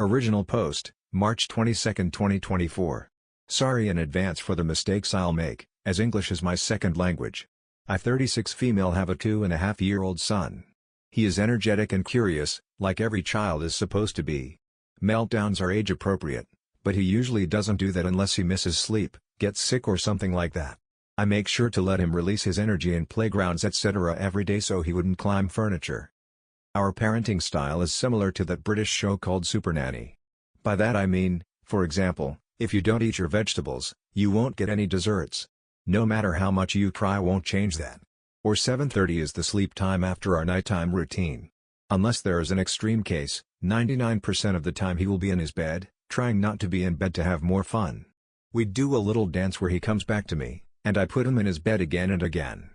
Original post, March 22, 2024. Sorry in advance for the mistakes I'll make, as English is my second language. I 36 female have a 2.5-year-old son. He is energetic and curious, like every child is supposed to be. Meltdowns are age appropriate, but he usually doesn't do that unless he misses sleep, gets sick or something like that. I make sure to let him release his energy in playgrounds etc. every day so he wouldn't climb furniture. Our parenting style is similar to that British show called Super Nanny. By that I mean, for example, if you don't eat your vegetables, you won't get any desserts. No matter how much you try won't change that. Or 7:30 is the sleep time after our nighttime routine. Unless there is an extreme case, 99% of the time he will be in his bed, trying not to be in bed to have more fun. We do a little dance where he comes back to me, and I put him in his bed again and again.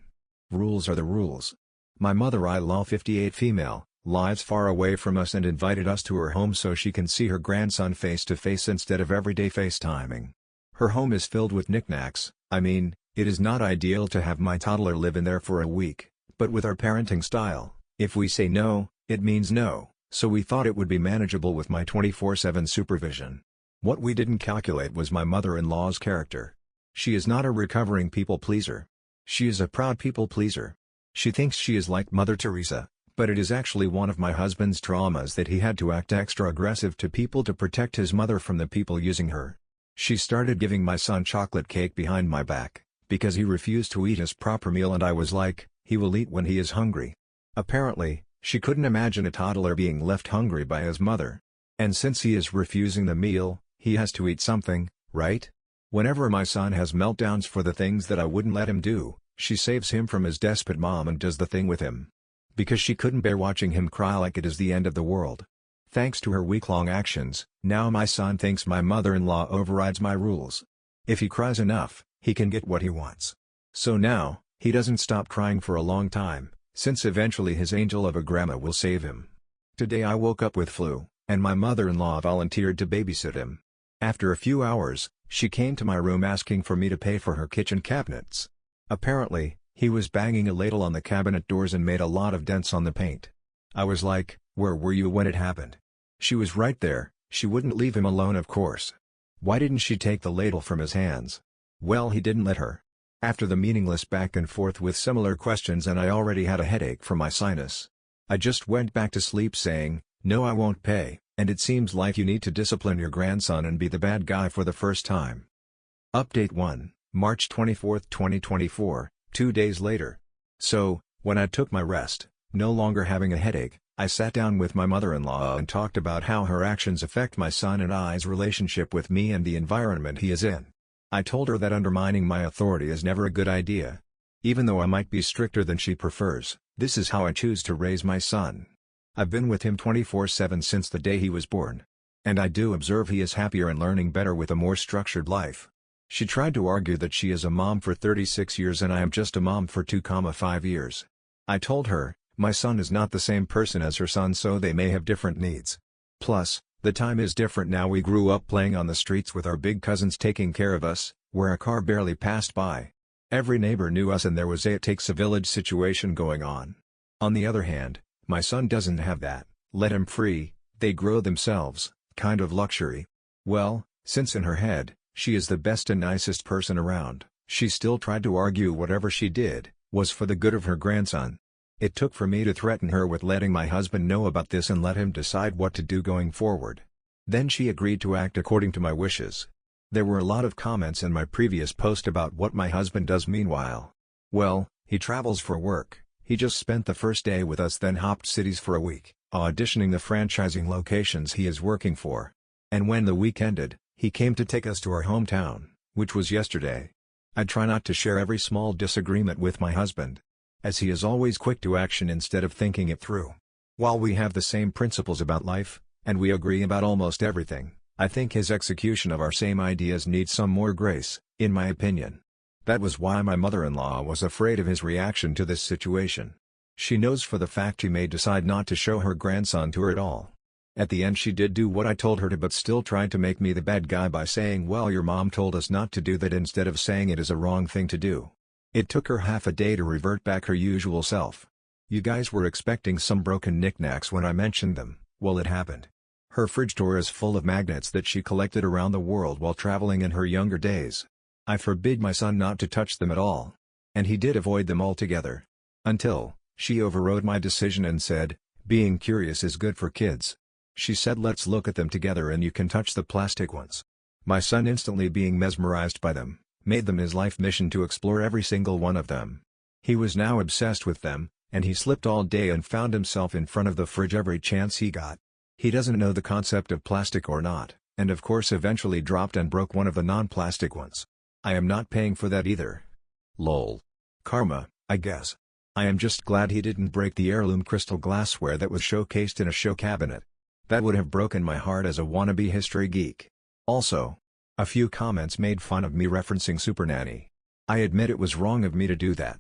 Rules are the rules. My mother-in-law 58 female, lives far away from us and invited us to her home so she can see her grandson face to face instead of everyday FaceTiming. Her home is filled with knickknacks. I mean, it is not ideal to have my toddler live in there for a week, but with our parenting style, if we say no, it means no, so we thought it would be manageable with my 24/7 supervision. What we didn't calculate was my mother-in-law's character. She is not a recovering people pleaser. She is a proud people pleaser. She thinks she is like Mother Teresa, but it is actually one of my husband's traumas that he had to act extra aggressive to people to protect his mother from the people using her. She started giving my son chocolate cake behind my back, because he refused to eat his proper meal and I was like, he will eat when he is hungry. Apparently, she couldn't imagine a toddler being left hungry by his mother. And since he is refusing the meal, he has to eat something, right? Whenever my son has meltdowns for the things that I wouldn't let him do, she saves him from his despot mom and does the thing with him. Because she couldn't bear watching him cry like it is the end of the world. Thanks to her week-long actions, now my son thinks my mother-in-law overrides my rules. If he cries enough, he can get what he wants. So now, he doesn't stop crying for a long time, since eventually his angel of a grandma will save him. Today I woke up with flu, and my mother-in-law volunteered to babysit him. After a few hours, she came to my room asking for me to pay for her kitchen cabinets. Apparently, he was banging a ladle on the cabinet doors and made a lot of dents on the paint. I was like, where were you when it happened? She was right there, she wouldn't leave him alone of course. Why didn't she take the ladle from his hands? Well, he didn't let her. After the meaningless back and forth with similar questions and I already had a headache from my sinus. I just went back to sleep saying, no I won't pay, and it seems like you need to discipline your grandson and be the bad guy for the first time. Update 1, March 24, 2024. 2 days later. So, when I took my rest, no longer having a headache, I sat down with my mother-in-law and talked about how her actions affect my son and I's relationship with me and the environment he is in. I told her that undermining my authority is never a good idea. Even though I might be stricter than she prefers, this is how I choose to raise my son. I've been with him 24/7 since the day he was born. And I do observe he is happier and learning better with a more structured life. She tried to argue that she is a mom for 36 years and I am just a mom for 2,5 years. I told her, my son is not the same person as her son so they may have different needs. Plus, the time is different now. We grew up playing on the streets with our big cousins taking care of us, where a car barely passed by. Every neighbor knew us and there was a it takes a village situation going on. On the other hand, my son doesn't have that, let him free, they grow themselves, kind of luxury. Well, since in her head, she is the best and nicest person around, she still tried to argue whatever she did, was for the good of her grandson. It took for me to threaten her with letting my husband know about this and let him decide what to do going forward. Then she agreed to act according to my wishes. There were a lot of comments in my previous post about what my husband does meanwhile. Well, he travels for work, he just spent the first day with us then hopped cities for a week, auditioning the franchising locations he is working for. And when the week ended, he came to take us to our hometown, which was yesterday. I try not to share every small disagreement with my husband, as he is always quick to action instead of thinking it through. While we have the same principles about life, and we agree about almost everything, I think his execution of our same ideas needs some more grace, in my opinion. That was why my mother-in-law was afraid of his reaction to this situation. She knows for the fact he may decide not to show her grandson to her at all. At the end she did do what I told her to but still tried to make me the bad guy by saying well your mom told us not to do that instead of saying it is a wrong thing to do. It took her half a day to revert back her usual self. You guys were expecting some broken knickknacks when I mentioned them, well it happened. Her fridge door is full of magnets that she collected around the world while traveling in her younger days. I forbid my son not to touch them at all. And he did avoid them altogether. Until she overrode my decision and said, "Being curious is good for kids." She said, "Let's look at them together and you can touch the plastic ones." My son, instantly being mesmerized by them, made them his life mission to explore every single one of them. He was now obsessed with them, and he slipped all day and found himself in front of the fridge every chance he got. He doesn't know the concept of plastic or not, and of course eventually dropped and broke one of the non-plastic ones. I am not paying for that either. Lol. Karma, I guess. I am just glad he didn't break the heirloom crystal glassware that was showcased in a show cabinet. That would have broken my heart as a wannabe history geek. Also, a few comments made fun of me referencing Super Nanny. I admit it was wrong of me to do that.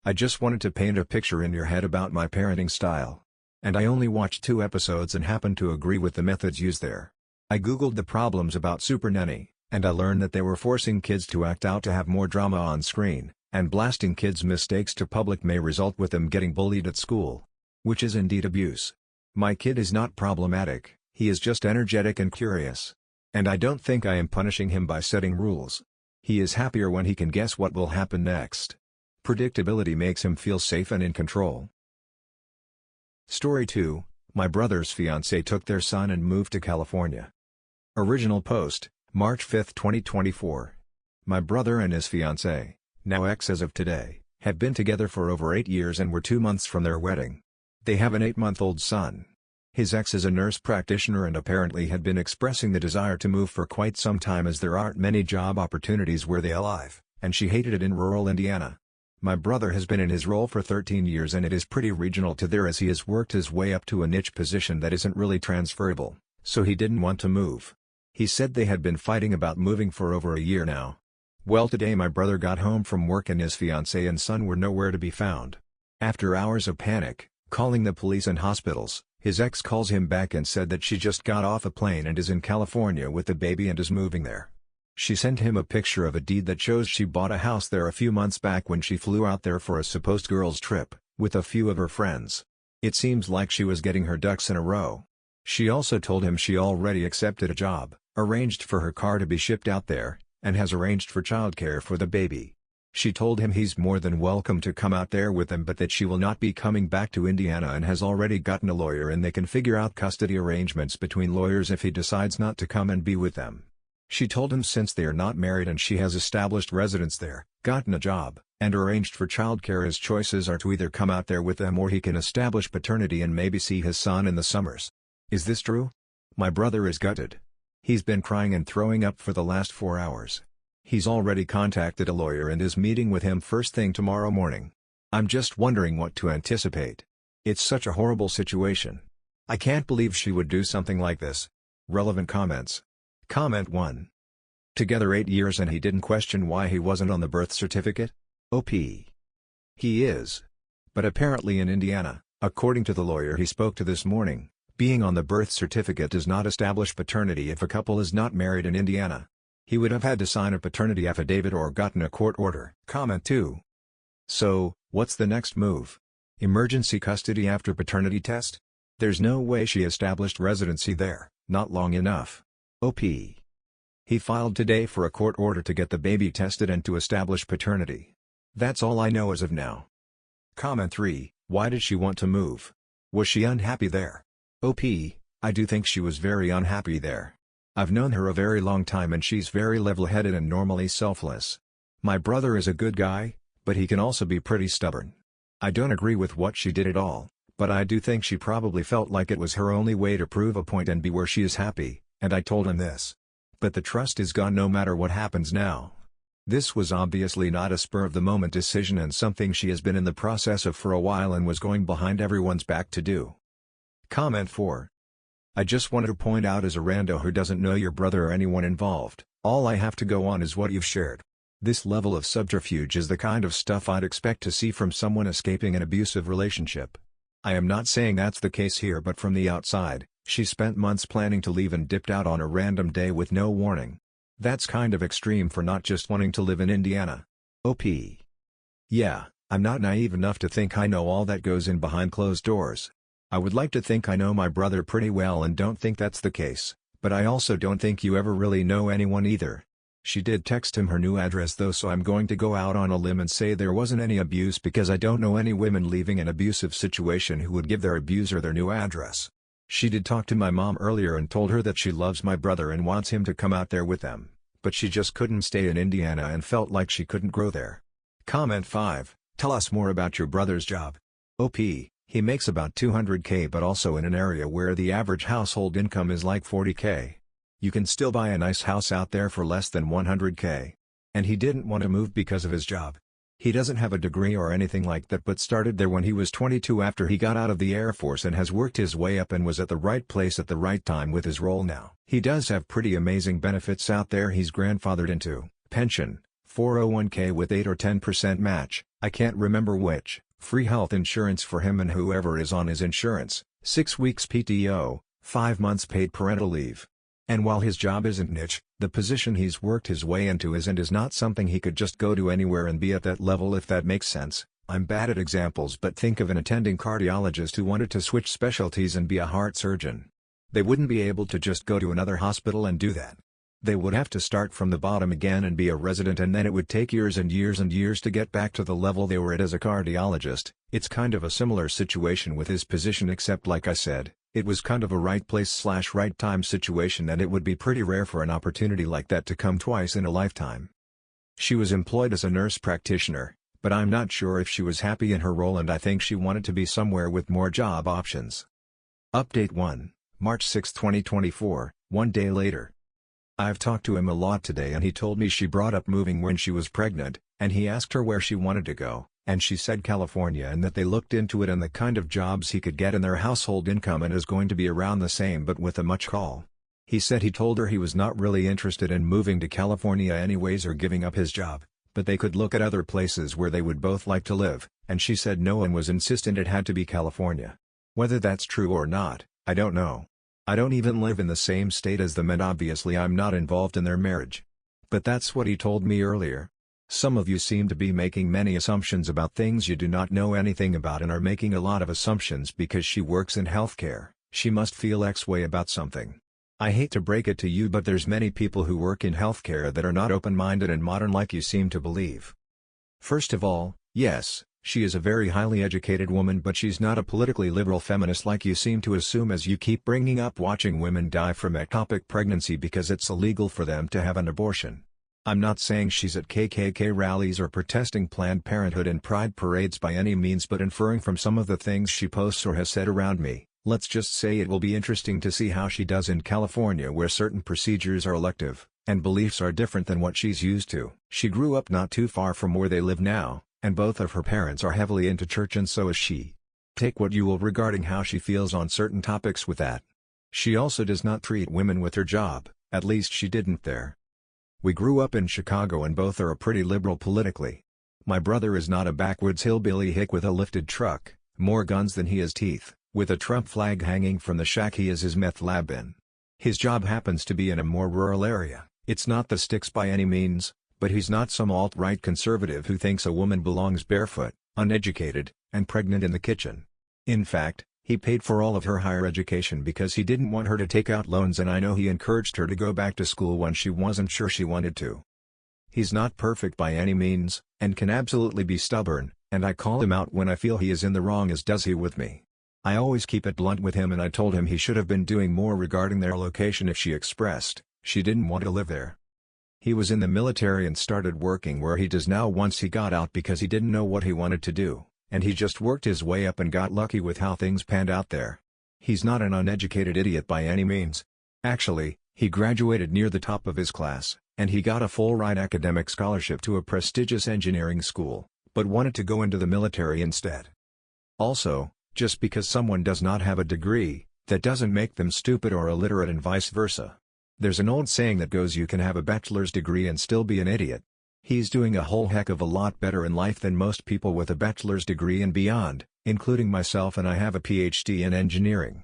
I just wanted to paint a picture in your head about my parenting style. And I only watched 2 episodes and happened to agree with the methods used there. I googled the problems about Super Nanny, and I learned that they were forcing kids to act out to have more drama on screen, and blasting kids' mistakes to public may result with them getting bullied at school. Which is indeed abuse. My kid is not problematic, he is just energetic and curious. And I don't think I am punishing him by setting rules. He is happier when he can guess what will happen next. Predictability makes him feel safe and in control. Story 2, my brother's fiancée took their son and moved to California. Original post, March 5, 2024. My brother and his fiancée, now ex as of today, have been together for over 8 years and were 2 months from their wedding. They have an 8-month-old son. His ex is a nurse practitioner and apparently had been expressing the desire to move for quite some time as there aren't many job opportunities where they live, and she hated it in rural Indiana. My brother has been in his role for 13 years and it is pretty regional to there as he has worked his way up to a niche position that isn't really transferable, so he didn't want to move. He said they had been fighting about moving for over a year now. Well, today my brother got home from work and his fiancée and son were nowhere to be found. After hours of panic, calling the police and hospitals, his ex calls him back and said that she just got off a plane and is in California with the baby and is moving there. She sent him a picture of a deed that shows she bought a house there a few months back when she flew out there for a supposed girls' trip, with a few of her friends. It seems like she was getting her ducks in a row. She also told him she already accepted a job, arranged for her car to be shipped out there, and has arranged for childcare for the baby. She told him he's more than welcome to come out there with them but that she will not be coming back to Indiana and has already gotten a lawyer and they can figure out custody arrangements between lawyers if he decides not to come and be with them. She told him since they are not married and she has established residence there, gotten a job, and arranged for childcare his choices are to either come out there with them or he can establish paternity and maybe see his son in the summers. Is this true? My brother is gutted. He's been crying and throwing up for the last 4 hours. He's already contacted a lawyer and is meeting with him first thing tomorrow morning. I'm just wondering what to anticipate. It's such a horrible situation. I can't believe she would do something like this. Relevant comments. Comment 1. Together 8 years and he didn't question why he wasn't on the birth certificate? OP. He is. But apparently in Indiana, according to the lawyer he spoke to this morning, being on the birth certificate does not establish paternity if a couple is not married in Indiana. He would have had to sign a paternity affidavit or gotten a court order. Comment 2. So, what's the next move? Emergency custody after paternity test? There's no way she established residency there, not long enough. OP. He filed today for a court order to get the baby tested and to establish paternity. That's all I know as of now. Comment 3. Why did she want to move? Was she unhappy there? OP. I do think she was very unhappy there. I've known her a very long time and she's very level-headed and normally selfless. My brother is a good guy, but he can also be pretty stubborn. I don't agree with what she did at all, but I do think she probably felt like it was her only way to prove a point and be where she is happy, and I told him this. But the trust is gone no matter what happens now. This was obviously not a spur-of-the-moment decision and something she has been in the process of for a while and was going behind everyone's back to do. Comment 4. I just wanted to point out as a rando who doesn't know your brother or anyone involved, all I have to go on is what you've shared. This level of subterfuge is the kind of stuff I'd expect to see from someone escaping an abusive relationship. I am not saying that's the case here but from the outside, she spent months planning to leave and dipped out on a random day with no warning. That's kind of extreme for not just wanting to live in Indiana. OP. Yeah, I'm not naive enough to think I know all that goes in behind closed doors. I would like to think I know my brother pretty well and don't think that's the case, but I also don't think you ever really know anyone either. She did text him her new address though, so I'm going to go out on a limb and say there wasn't any abuse because I don't know any women leaving an abusive situation who would give their abuser their new address. She did talk to my mom earlier and told her that she loves my brother and wants him to come out there with them, but she just couldn't stay in Indiana and felt like she couldn't grow there. Comment 5. Tell us more about your brother's job. OP, he makes about $200K but also in an area where the average household income is like $40K. You can still buy a nice house out there for less than $100K. And he didn't want to move because of his job. He doesn't have a degree or anything like that but started there when he was 22 after he got out of the Air Force and has worked his way up and was at the right place at the right time with his role now. He does have pretty amazing benefits out there he's grandfathered into: pension, 401K with 8 or 10% match, I can't remember which, free health insurance for him and whoever is on his insurance, 6 weeks PTO, 5 months paid parental leave. And while his job isn't niche, the position he's worked his way into is and is not something he could just go to anywhere and be at that level, if that makes sense. I'm bad at examples, but think of an attending cardiologist who wanted to switch specialties and be a heart surgeon. They wouldn't be able to just go to another hospital and do that. They would have to start from the bottom again and be a resident, and then it would take years and years and years to get back to the level they were at as a cardiologist. It's kind of a similar situation with his position, except like I said, it was kind of a right place/right time situation, and it would be pretty rare for an opportunity like that to come twice in a lifetime. She was employed as a nurse practitioner, but I'm not sure if she was happy in her role, and I think she wanted to be somewhere with more job options. Update 1, March 6, 2024, 1 day later. I've talked to him a lot today and he told me she brought up moving when she was pregnant, and he asked her where she wanted to go, and she said California, and that they looked into it and the kind of jobs he could get and their household income and is going to be around the same but with a much call. He said he told her he was not really interested in moving to California anyways or giving up his job, but they could look at other places where they would both like to live, and she said no and was insistent it had to be California. Whether that's true or not, I don't know. I don't even live in the same state as them and obviously I'm not involved in their marriage. But that's what he told me earlier. Some of you seem to be making many assumptions about things you do not know anything about and are making a lot of assumptions because she works in healthcare. She must feel X way about something. I hate to break it to you, but there's many people who work in healthcare that are not open-minded and modern like you seem to believe. First of all, yes, she is a very highly educated woman, but she's not a politically liberal feminist like you seem to assume, as you keep bringing up watching women die from ectopic pregnancy because it's illegal for them to have an abortion. I'm not saying she's at KKK rallies or protesting Planned Parenthood and pride parades by any means, but inferring from some of the things she posts or has said around me, let's just say it will be interesting to see how she does in California, where certain procedures are elective, and beliefs are different than what she's used to. She grew up not too far from where they live now, and both of her parents are heavily into church and so is she. Take what you will regarding how she feels on certain topics with that. She also does not treat women with her job, at least she didn't there. We grew up in Chicago and both are pretty liberal politically. My brother is not a backwoods hillbilly hick with a lifted truck, more guns than he has teeth, with a Trump flag hanging from the shack he is his meth lab in. His job happens to be in a more rural area. It's not the sticks by any means, but he's not some alt-right conservative who thinks a woman belongs barefoot, uneducated, and pregnant in the kitchen. In fact, he paid for all of her higher education because he didn't want her to take out loans, and I know he encouraged her to go back to school when she wasn't sure she wanted to. He's not perfect by any means, and can absolutely be stubborn, and I call him out when I feel he is in the wrong, as does he with me. I always keep it blunt with him, and I told him he should have been doing more regarding their location if she expressed she didn't want to live there. He was in the military and started working where he does now once he got out because he didn't know what he wanted to do, and he just worked his way up and got lucky with how things panned out there. He's not an uneducated idiot by any means. Actually, he graduated near the top of his class, and he got a full-ride academic scholarship to a prestigious engineering school, but wanted to go into the military instead. Also, just because someone does not have a degree, that doesn't make them stupid or illiterate, and vice versa. There's an old saying that goes, you can have a bachelor's degree and still be an idiot. He's doing a whole heck of a lot better in life than most people with a bachelor's degree and beyond, including myself, and I have a PhD in engineering.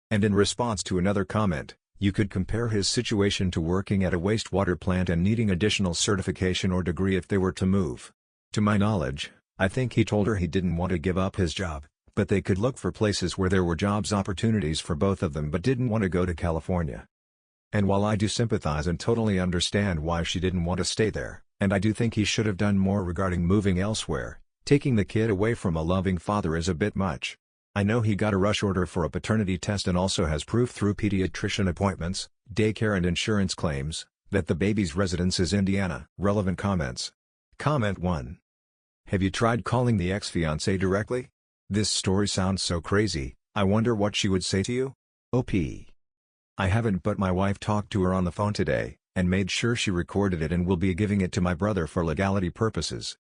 And in response to another comment, you could compare his situation to working at a wastewater plant and needing additional certification or degree if they were to move. To my knowledge, I think he told her he didn't want to give up his job, But they could look for places where there were jobs opportunities for both of them but didn't want to go to California. And while I do sympathize and totally understand why she didn't want to stay there, and I do think he should have done more regarding moving elsewhere, taking the kid away from a loving father is a bit much. I know he got a rush order for a paternity test and also has proof through pediatrician appointments, daycare and insurance claims, that the baby's residence is Indiana. Relevant comments. Comment 1. Have you tried calling the ex-fiancée directly? This story sounds so crazy, I wonder what she would say to you? OP. I haven't, but my wife talked to her on the phone today, and made sure she recorded it and will be giving it to my brother for legality purposes.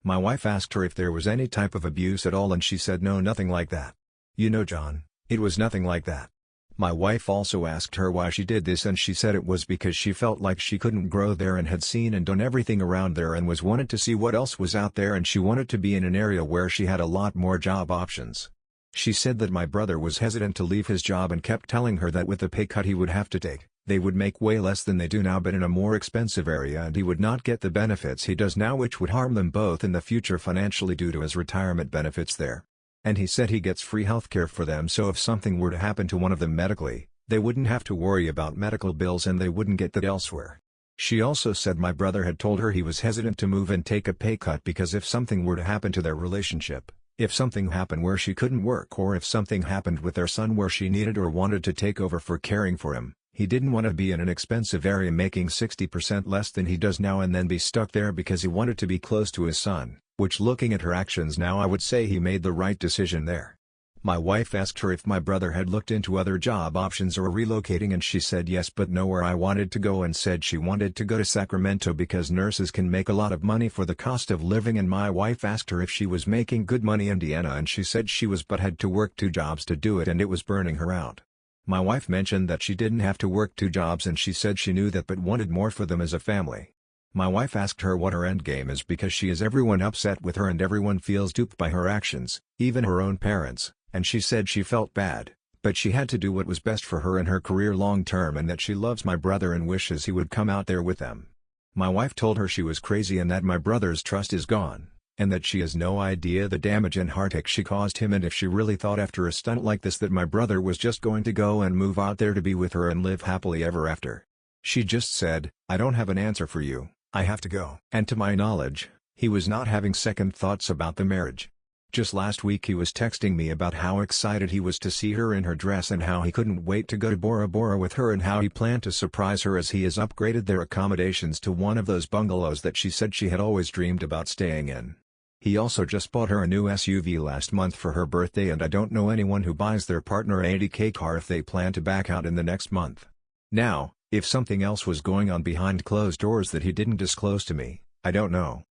My wife asked her if there was any type of abuse at all and she said no, nothing like that. You know, John, it was nothing like that. My wife also asked her why she did this and she said it was because she felt like she couldn't grow there and had seen and done everything around there and wanted to see what else was out there, and she wanted to be in an area where she had a lot more job options. She said that my brother was hesitant to leave his job and kept telling her that with the pay cut he would have to take, they would make way less than they do now but in a more expensive area, and he would not get the benefits he does now, which would harm them both in the future financially due to his retirement benefits there. And he said he gets free healthcare for them, so if something were to happen to one of them medically, they wouldn't have to worry about medical bills and they wouldn't get that elsewhere. She also said my brother had told her he was hesitant to move and take a pay cut because if something were to happen to their relationship, if something happened where she couldn't work, or if something happened with their son where she needed or wanted to take over for caring for him, he didn't want to be in an expensive area making 60% less than he does now and then be stuck there because he wanted to be close to his son, which, looking at her actions now, I would say he made the right decision there. My wife asked her if my brother had looked into other job options or relocating and she said yes but no where I wanted to go, and said she wanted to go to Sacramento because nurses can make a lot of money for the cost of living, and my wife asked her if she was making good money in Indiana and she said she was but had to work 2 jobs to do it and it was burning her out. My wife mentioned that she didn't have to work 2 jobs and she said she knew that but wanted more for them as a family. My wife asked her what her endgame is because she is everyone upset with her and everyone feels duped by her actions, even her own parents, and she said she felt bad, but she had to do what was best for her and her career long term, and that she loves my brother and wishes he would come out there with them. My wife told her she was crazy and that my brother's trust is gone, and that she has no idea the damage and heartache she caused him, and if she really thought after a stunt like this that my brother was just going to go and move out there to be with her and live happily ever after. She just said, "I don't have an answer for you, I have to go." And to my knowledge, he was not having second thoughts about the marriage. Just last week he was texting me about how excited he was to see her in her dress and how he couldn't wait to go to Bora Bora with her and how he planned to surprise her as he has upgraded their accommodations to one of those bungalows that she said she had always dreamed about staying in. He also just bought her a new SUV last month for her birthday, and I don't know anyone who buys their partner an $80K car if they plan to back out in the next month. Now, if something else was going on behind closed doors that he didn't disclose to me, I don't know.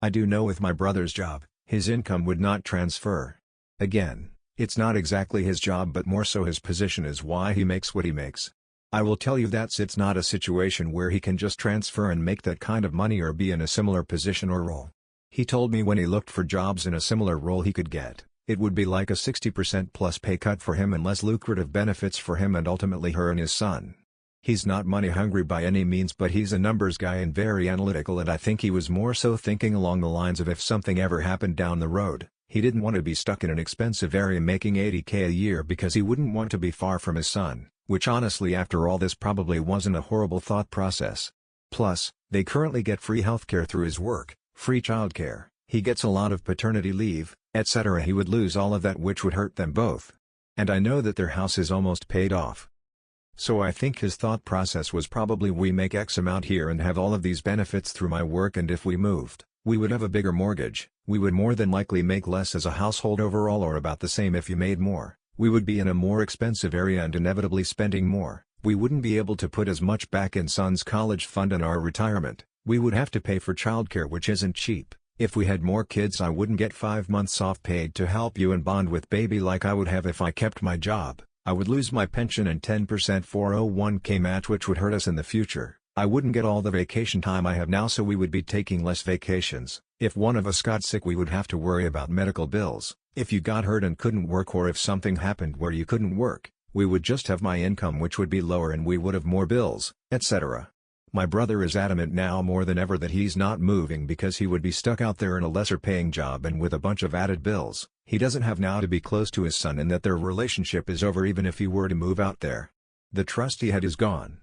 I do know with my brother's job, his income would not transfer. Again, it's not exactly his job but more so his position is why he makes what he makes. I will tell you it's not a situation where he can just transfer and make that kind of money or be in a similar position or role. He told me when he looked for jobs in a similar role he could get, it would be like a 60% plus pay cut for him and less lucrative benefits for him and ultimately her and his son. He's not money hungry by any means, but he's a numbers guy and very analytical, and I think he was more so thinking along the lines of if something ever happened down the road, he didn't want to be stuck in an expensive area making $80K a year because he wouldn't want to be far from his son, which honestly after all this probably wasn't a horrible thought process. Plus, they currently get free healthcare through his work, free childcare, he gets a lot of paternity leave, etc. He would lose all of that, which would hurt them both. And I know that their house is almost paid off. So I think his thought process was probably we make X amount here and have all of these benefits through my work, and if we moved, we would have a bigger mortgage, we would more than likely make less as a household overall or about the same if you made more, we would be in a more expensive area and inevitably spending more, we wouldn't be able to put as much back in son's college fund and our retirement, we would have to pay for childcare which isn't cheap. If we had more kids I wouldn't get 5 months off paid to help you and bond with baby like I would have if I kept my job. I would lose my pension and 10% 401k match which would hurt us in the future. I wouldn't get all the vacation time I have now, so we would be taking less vacations. If one of us got sick we would have to worry about medical bills. If you got hurt and couldn't work, or if something happened where you couldn't work, we would just have my income which would be lower and we would have more bills, etc. My brother is adamant now more than ever that he's not moving because he would be stuck out there in a lesser paying job and with a bunch of added bills he doesn't have now to be close to his son, and that their relationship is over even if he were to move out there. The trust he had is gone.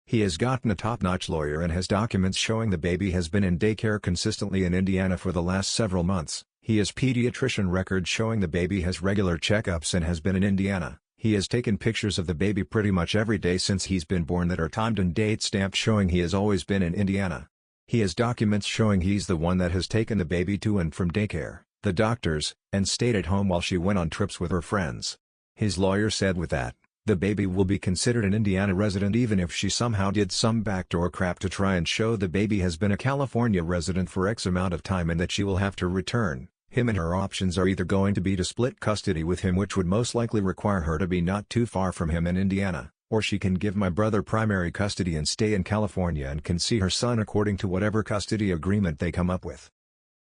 He has gotten a top-notch lawyer and has documents showing the baby has been in daycare consistently in Indiana for the last several months. He has pediatrician records showing the baby has regular checkups and has been in Indiana. He has taken pictures of the baby pretty much every day since he's been born that are timed and date stamped showing he has always been in Indiana. He has documents showing he's the one that has taken the baby to and from daycare, the doctors, and stayed at home while she went on trips with her friends. His lawyer said with that, the baby will be considered an Indiana resident even if she somehow did some backdoor crap to try and show the baby has been a California resident for X amount of time and that she will have to return. Him and her options are either going to be to split custody with him, which would most likely require her to be not too far from him in Indiana, or she can give my brother primary custody and stay in California and can see her son according to whatever custody agreement they come up with.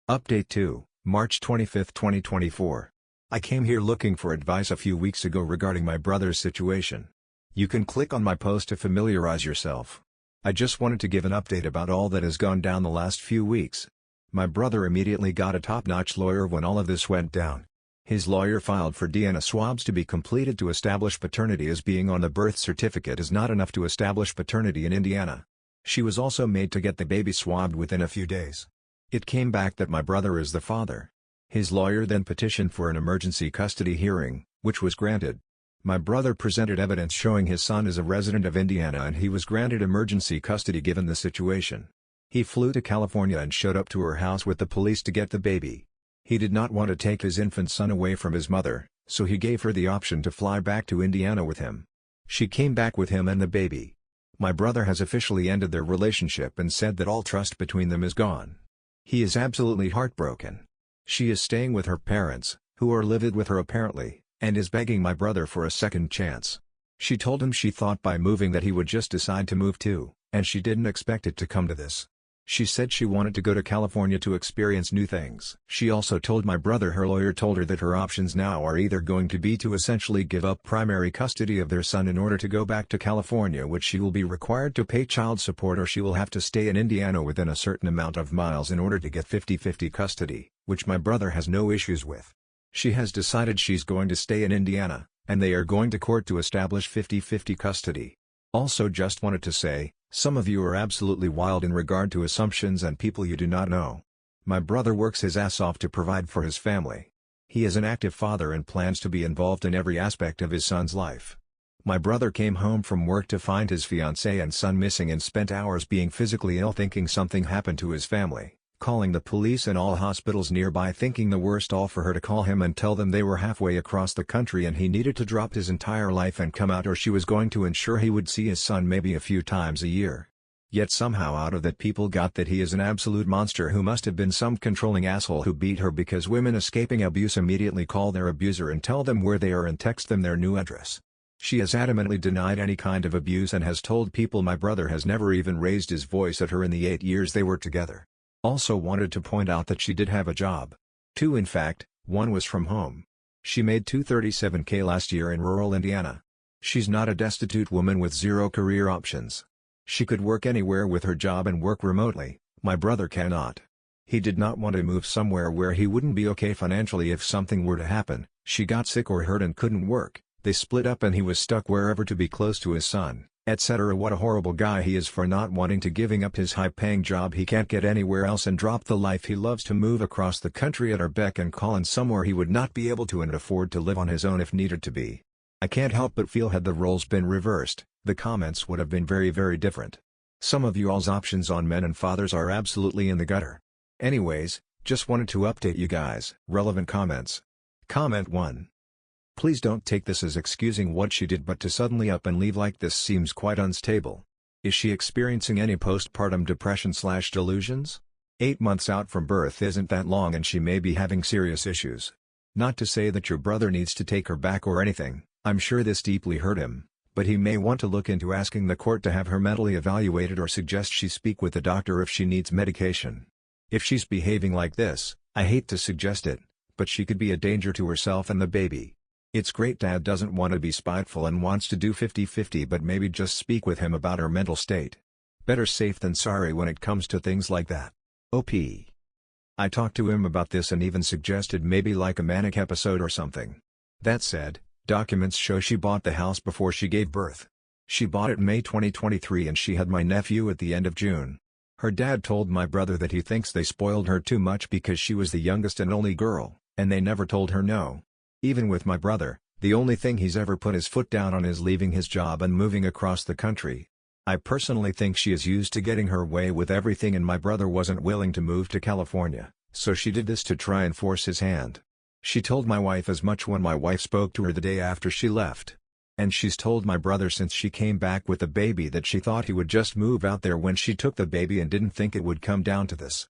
Update 2, March 25, 2024. I came here looking for advice a few weeks ago regarding my brother's situation. You can click on my post to familiarize yourself. I just wanted to give an update about all that has gone down the last few weeks. My brother immediately got a top-notch lawyer when all of this went down. His lawyer filed for DNA swabs to be completed to establish paternity, as being on the birth certificate is not enough to establish paternity in Indiana. She was also made to get the baby swabbed within a few days. It came back that my brother is the father. His lawyer then petitioned for an emergency custody hearing, which was granted. My brother presented evidence showing his son is a resident of Indiana and he was granted emergency custody given the situation. He flew to California and showed up to her house with the police to get the baby. He did not want to take his infant son away from his mother, so he gave her the option to fly back to Indiana with him. She came back with him and the baby. My brother has officially ended their relationship and said that all trust between them is gone. He is absolutely heartbroken. She is staying with her parents, who are livid with her apparently, and is begging my brother for a second chance. She told him she thought by moving that he would just decide to move too, and she didn't expect it to come to this. She said she wanted to go to California to experience new things. She also told my brother her lawyer told her that her options now are either going to be to essentially give up primary custody of their son in order to go back to California, which she will be required to pay child support, or she will have to stay in Indiana within a certain amount of miles in order to get 50-50 custody, which my brother has no issues with. She has decided she's going to stay in Indiana, and they are going to court to establish 50-50 custody. Also just wanted to say, some of you are absolutely wild in regard to assumptions and people you do not know. My brother works his ass off to provide for his family. He is an active father and plans to be involved in every aspect of his son's life. My brother came home from work to find his fiancée and son missing and spent hours being physically ill, thinking something happened to his family, calling the police and all hospitals nearby, thinking the worst, all for her to call him and tell them they were halfway across the country and he needed to drop his entire life and come out, or she was going to ensure he would see his son maybe a few times a year. Yet somehow out of that people got that he is an absolute monster who must have been some controlling asshole who beat her, because women escaping abuse immediately call their abuser and tell them where they are and text them their new address. She has adamantly denied any kind of abuse and has told people my brother has never even raised his voice at her in the 8 years they were together. Also wanted to point out that she did have a job. 2 in fact, 1 was from home. She made $237K last year in rural Indiana. She's not a destitute woman with zero career options. She could work anywhere with her job and work remotely. My brother cannot. He did not want to move somewhere where he wouldn't be okay financially if something were to happen. She got sick or hurt and couldn't work. They split up and he was stuck wherever to be close to his son, etc. What a horrible guy he is for not wanting to giving up his high-paying job he can't get anywhere else and drop the life he loves to move across the country at our beck and call in somewhere he would not be able to and afford to live on his own if needed to be. I can't help but feel had the roles been reversed, the comments would have been very, very different. Some of you all's options on men and fathers are absolutely in the gutter. Anyways, just wanted to update you guys. Relevant comments. Comment 1. Please don't take this as excusing what she did, but to suddenly up and leave like this seems quite unstable. Is she experiencing any postpartum depression/delusions? 8 months out from birth isn't that long and she may be having serious issues. Not to say that your brother needs to take her back or anything, I'm sure this deeply hurt him, but he may want to look into asking the court to have her mentally evaluated or suggest she speak with the doctor if she needs medication. If she's behaving like this, I hate to suggest it, but she could be a danger to herself and the baby. It's great dad doesn't want to be spiteful and wants to do 50-50, but maybe just speak with him about her mental state. Better safe than sorry when it comes to things like that. OP. I talked to him about this and even suggested maybe like a manic episode or something. That said, documents show she bought the house before she gave birth. She bought it May 2023 and she had my nephew at the end of June. Her dad told my brother that he thinks they spoiled her too much because she was the youngest and only girl, and they never told her no. Even with my brother, the only thing he's ever put his foot down on is leaving his job and moving across the country. I personally think she is used to getting her way with everything and my brother wasn't willing to move to California, so she did this to try and force his hand. She told my wife as much when my wife spoke to her the day after she left. And she's told my brother since she came back with the baby that she thought he would just move out there when she took the baby and didn't think it would come down to this.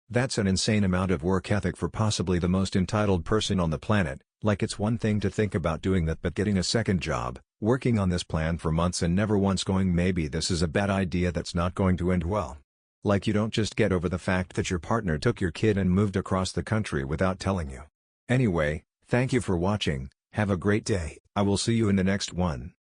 That's an insane amount of work ethic for possibly the most entitled person on the planet. Like it's one thing to think about doing that, but getting a second job, working on this plan for months and never once going maybe this is a bad idea that's not going to end well. Like you don't just get over the fact that your partner took your kid and moved across the country without telling you. Anyway, thank you for watching, have a great day, I will see you in the next one.